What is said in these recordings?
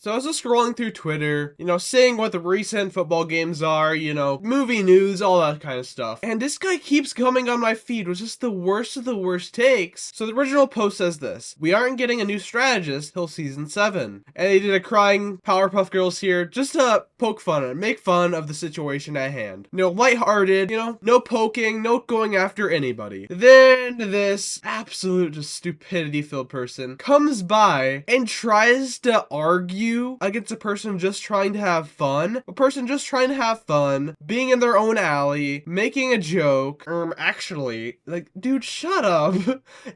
So I was just scrolling through Twitter, seeing what the recent football games are, movie news, all that kind of stuff. And this guy keeps coming on my feed with just the worst of the worst takes. So the original post says this: we aren't getting a new strategist till season 7. And they did a crying Powerpuff Girls here just to poke fun and make fun of the situation at hand. Lighthearted, no poking, no going after anybody. Then this absolute just stupidity-filled person comes by and tries to argue against a person just trying to have fun. A person just trying to have fun, being in their own alley, making a joke. Actually, dude, shut up.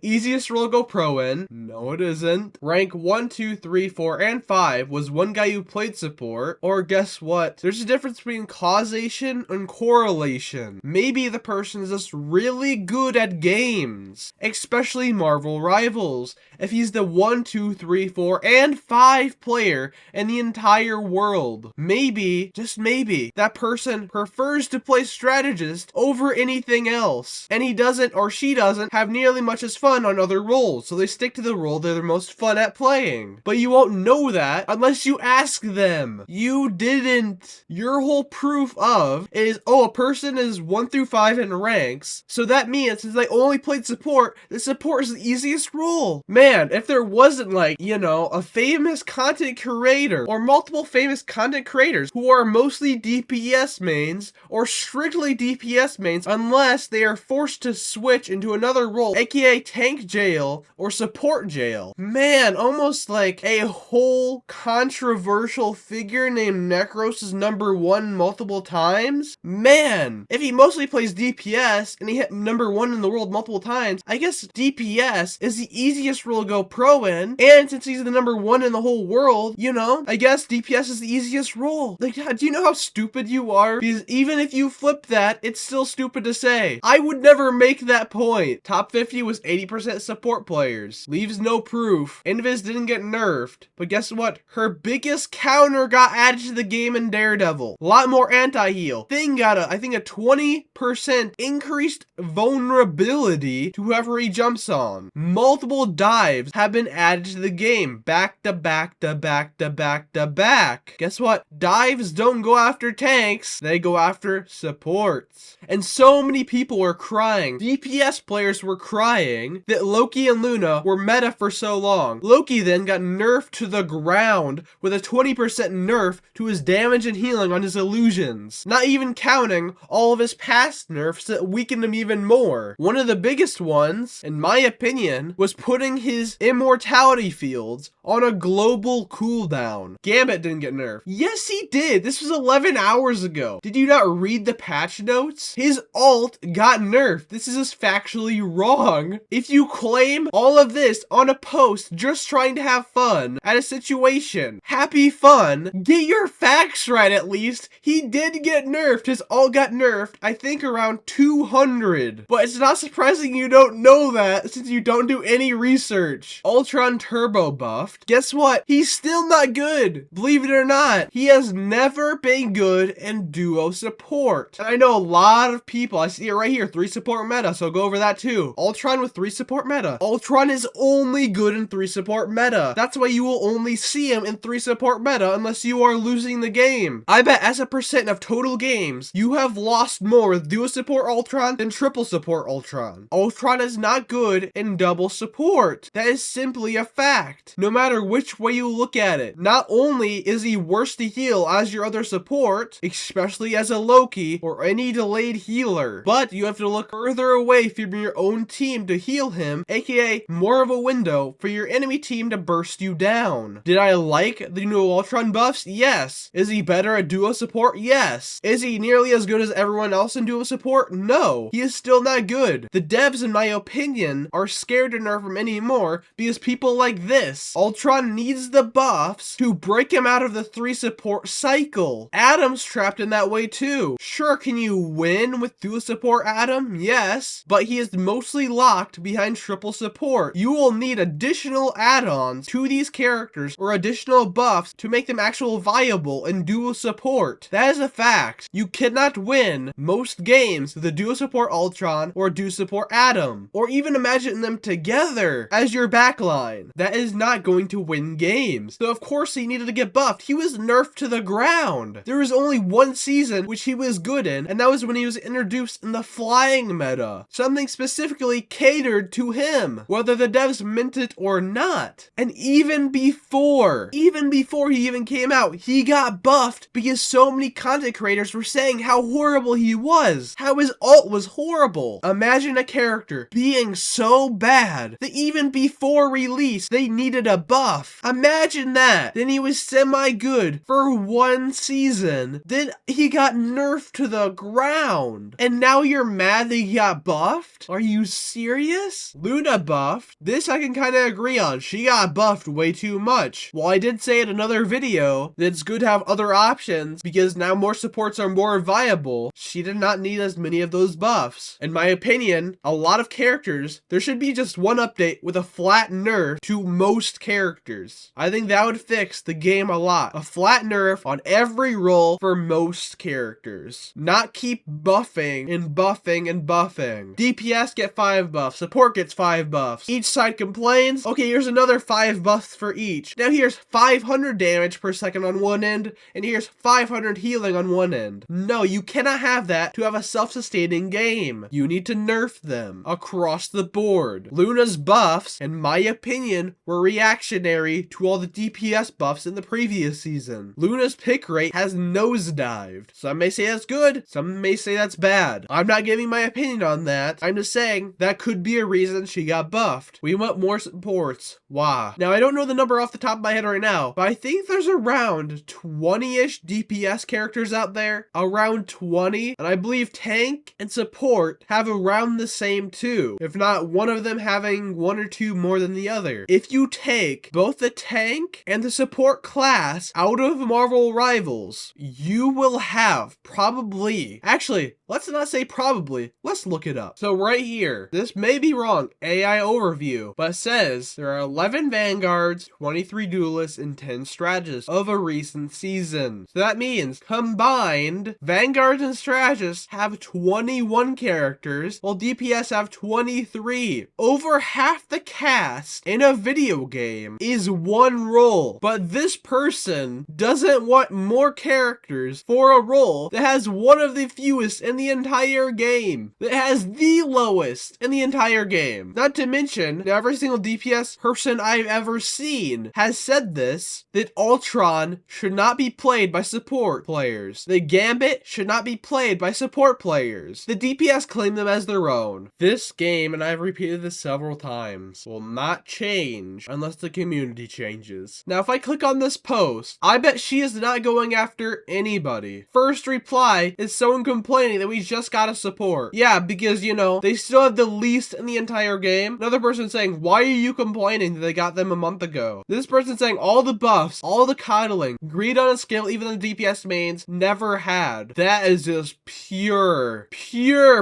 Easiest role to go pro in. No, it isn't. Rank 1, 2, 3, 4, and 5 was one guy who played support. Or guess what? There's a difference between causation and correlation. Maybe the person is just really good at games, especially Marvel Rivals. If he's the 1, 2, 3, 4, and 5 player in the entire world, maybe, just maybe, that person prefers to play strategist over anything else, and he doesn't or she doesn't have nearly much as fun on other roles, so they stick to the role they're the most fun at playing. But you won't know that unless you ask them. You didn't. Your whole proof of is, a person is 1 through 5 in ranks, so that means since they only played support, the support is the easiest role. Man, if there wasn't a famous content creator or multiple famous content creators who are mostly DPS mains or strictly DPS mains unless they are forced to switch into another role, aka tank jail or support jail. Man, almost like a whole controversial figure named Necros is number 1 multiple times. Man, if he mostly plays DPS and he hit number 1 in the world multiple times, I guess DPS is the easiest role to go pro in, and since he's the number 1 in the whole world, I guess DPS is the easiest role. Do you know how stupid you are? Because even if you flip that, it's still stupid to say. I would never make that point. Top 50 was 80% support players. Leaves no proof. Invis didn't get nerfed. But guess what? Her biggest counter got added to the game in Daredevil. A lot more anti-heal. Thing got I think a 20% increased vulnerability to whoever he jumps on. Multiple dives have been added to the game. Back to back to back to back to back. Guess what? Dives don't go after tanks. They go after supports. And so many people were crying. DPS players were crying that Loki and Luna were meta for so long. Loki then got nerfed to the ground with a 20% nerf to his damage and healing on his illusions. Not even counting all of his past nerfs that weakened him even more. One of the biggest ones, in my opinion, was putting his immortality fields on a global cooldown. Gambit didn't get nerfed. Yes, he did. This was 11 hours ago. Did you not read the patch notes? His ult got nerfed. This is just factually wrong. If you claim all of this on a post just trying to have fun at a situation, happy fun, get your facts right at least. He did get nerfed. His ult got nerfed, I think around 200. But it's not surprising you don't know that since you don't do any research. Ultron turbo buffed. Guess what? He's still not good. Believe it or not, he has never been good in duo support. And I know a lot of people, I see it right here, 3 support meta, so go over that too. Ultron with 3 support meta. Ultron is only good in 3 support meta. That's why you will only see him in 3 support meta unless you are losing the game. I bet as a percent of total games, you have lost more with duo support Ultron than triple support Ultron. Ultron is not good in double support. That is simply a fact. No matter which way you look at it. Not only is he worse to heal as your other support, especially as a Loki or any delayed healer, but you have to look further away from your own team to heal him, aka more of a window for your enemy team to burst you down. Did I like the new Ultron buffs? Yes. Is he better at duo support? Yes. Is he nearly as good as everyone else in duo support? No. He is still not good. The devs, in my opinion, are scared to nerf him anymore because people like this. Ultron needs the buffs to break him out of the 3 support cycle. Adam's trapped in that way too. Sure, can you win with duo support Adam? Yes, but he is mostly locked behind triple support. You will need additional add-ons to these characters or additional buffs to make them actual viable in duo support. That is a fact. You cannot win most games with a duo support Ultron or duo support Adam, or even imagine them together as your backline. That is not going to win games. So of course he needed to get buffed. He was nerfed to the ground. There was only one season which he was good in, and that was when he was introduced in the flying meta. Something specifically catered to him, whether the devs meant it or not. And even before he even came out, he got buffed because so many content creators were saying how horrible he was, how his ult was horrible. Imagine a character being so bad that even before release, they needed a buff. Imagine that. Then he was semi-good for one season. Then he got nerfed to the ground. And now you're mad that he got buffed? Are you serious? Luna buffed. This I can kind of agree on. She got buffed way too much. While I did say in another video that it's good to have other options because now more supports are more viable, she did not need as many of those buffs. In my opinion, a lot of characters, there should be just one update with a flat nerf to most characters. I think that would fix the game a lot. A flat nerf on every role for most characters. Not keep buffing and buffing and buffing. DPS get 5 buffs. Support gets 5 buffs. Each side complains. Okay, here's another 5 buffs for each. Now here's 500 damage per second on one end, and here's 500 healing on one end. No, you cannot have that to have a self-sustaining game. You need to nerf them across the board. Luna's buffs, in my opinion, were reactionary to all the DPS buffs in the previous season. Luna's pick rate has nosedived. Some may say that's good, some may say that's bad. I'm not giving my opinion on that. I'm just saying that could be a reason she got buffed. We want more supports. Why? Now, I don't know the number off the top of my head right now, but I think there's around 20-ish DPS characters out there. Around 20. And I believe tank and support have around the same too. If not one of them having 1 or 2 more than the other. If you take both the tank and the support class out of Marvel Rivals, you will have probably, actually, let's not say probably, let's look it up. So right here, this may be wrong, AI overview, but it says there are 11 Vanguards, 23 Duelists, and 10 Strategists of a recent season. So that means combined, Vanguards and Strategists have 21 characters, while DPS have 23. Over half the cast in a video game is one role, but this person doesn't want more characters for a role that has one of the fewest in the entire game, that has the lowest in the entire game. Not to mention, every single DPS person I've ever seen has said this, that Ultron should not be played by support players. The Gambit should not be played by support players. The DPS claim them as their own. This game, and I've repeated this several times, will not change unless the community changes. Now, if I click on this post, I bet she is not going after anybody. First reply is someone complaining that we just got a support. Yeah, because, you know, they still have the least in the entire game. Another person saying, why are you complaining that they got them a month ago? This person saying all the buffs, all the coddling, greed on a scale even the DPS mains never had. That is just pure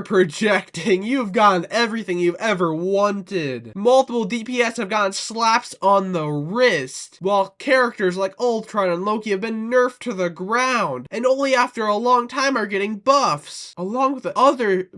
projecting. You've gotten everything you've ever wanted. Multiple DPS have gotten slaps on the wrist, while characters like Ultron and Loki have been nerfed to the ground, and only after a long time are getting buffs, along with the other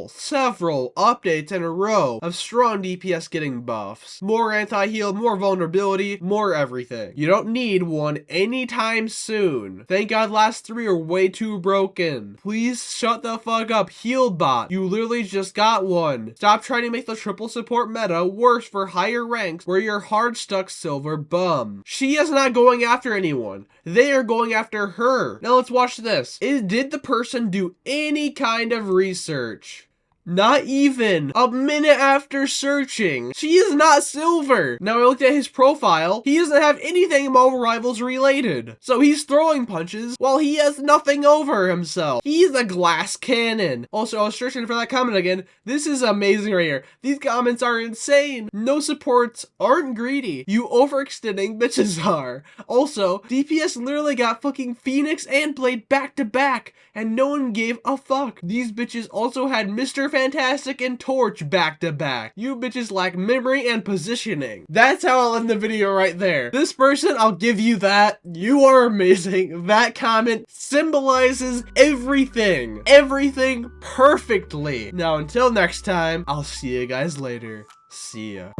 several updates in a row of strong DPS getting buffs. More anti-heal, more vulnerability, more everything. You don't need one anytime soon. Thank God last 3 are way too broken. Please shut the fuck up, Healbot. You literally just got one. Stop trying to make the triple support meta worse for higher ranks where you're hard stuck silver bum. She is not going after anyone. They are going after her. Now let's watch this. Did the person do any kind of research? Not even a minute after searching. She is not silver. Now I looked at his profile. He doesn't have anything Marvel Rivals related. So he's throwing punches while he has nothing over himself. He's a glass cannon. Also, I was searching for that comment again. This is amazing right here. These comments are insane. No supports aren't greedy. You overextending bitches are. Also, DPS literally got fucking Phoenix and Blade back to back, and no one gave a fuck. These bitches also had Mr. Fantastic and Torch back to back. You bitches lack memory and positioning. That's how I'll end the video right there. This person, I'll give you that. You are amazing. That comment symbolizes everything. Everything perfectly. Now, until next time, I'll see you guys later. See ya.